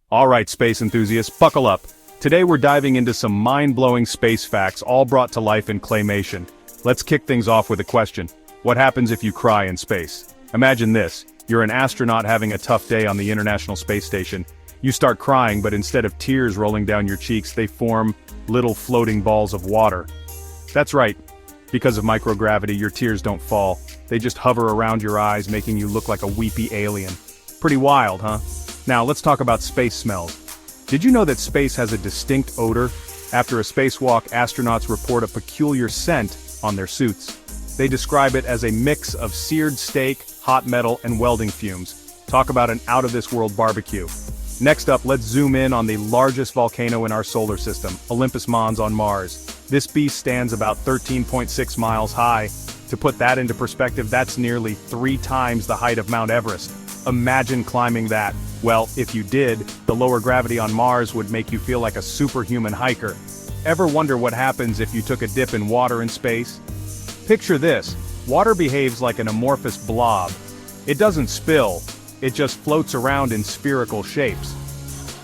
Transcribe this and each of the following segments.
Alright, space enthusiasts, buckle up. Today we're diving into some mind-blowing space facts all brought to life in claymation. Let's kick things off with a question. What happens if you cry in space? Imagine this. You're an astronaut having a tough day on the International Space Station. You start crying, but instead of tears rolling down your cheeks, they form little floating balls of water. That's right. Because of microgravity, your tears don't fall. They just hover around your eyes, making you look like a weepy alien. Pretty wild, huh? Now, let's talk about space smells. Did you know that space has a distinct odor? After a spacewalk, astronauts report a peculiar scent on their suits. They describe it as a mix of seared steak, hot metal, and welding fumes. Talk about an out-of-this-world barbecue. Next up, let's zoom in on the largest volcano in our solar system, Olympus Mons on Mars. This beast stands about 13.6 miles high. To put that into perspective, that's nearly 3 times the height of Mount Everest. Imagine climbing that. Well, if you did, the lower gravity on Mars would make you feel like a superhuman hiker. Ever wonder what happens if you took a dip in water in space? Picture this. Water behaves like an amorphous blob. It doesn't spill, it just floats around in spherical shapes.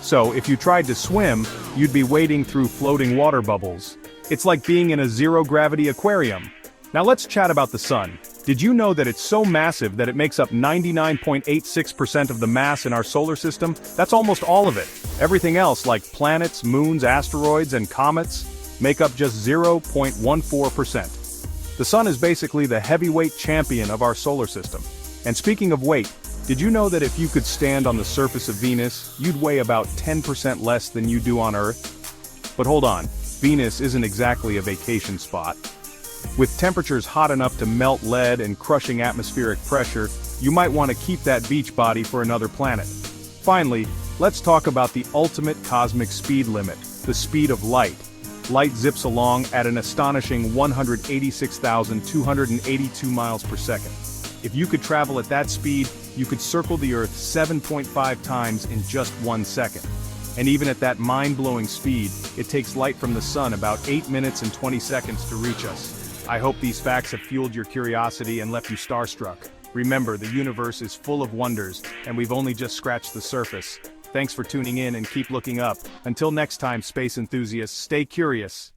So, if you tried to swim, you'd be wading through floating water bubbles. It's like being in a zero-gravity aquarium. Now let's chat about the sun. Did you know that it's so massive that it makes up 99.86% of the mass in our solar system? That's almost all of it. Everything else, like planets, moons, asteroids, and comets, make up just 0.14%. The sun is basically the heavyweight champion of our solar system. And speaking of weight, did you know that if you could stand on the surface of Venus, you'd weigh about 10% less than you do on Earth? But hold on, Venus isn't exactly a vacation spot. With temperatures hot enough to melt lead and crushing atmospheric pressure, you might want to keep that beach body for another planet. Finally, let's talk about the ultimate cosmic speed limit, the speed of light. Light zips along at an astonishing 186,282 miles per second. If you could travel at that speed, you could circle the Earth 7.5 times in just 1 second. And even at that mind-blowing speed, it takes light from the sun about 8 minutes and 20 seconds to reach us. I hope these facts have fueled your curiosity and left you starstruck. Remember, the universe is full of wonders, and we've only just scratched the surface. Thanks for tuning in and keep looking up. Until next time, space enthusiasts, stay curious.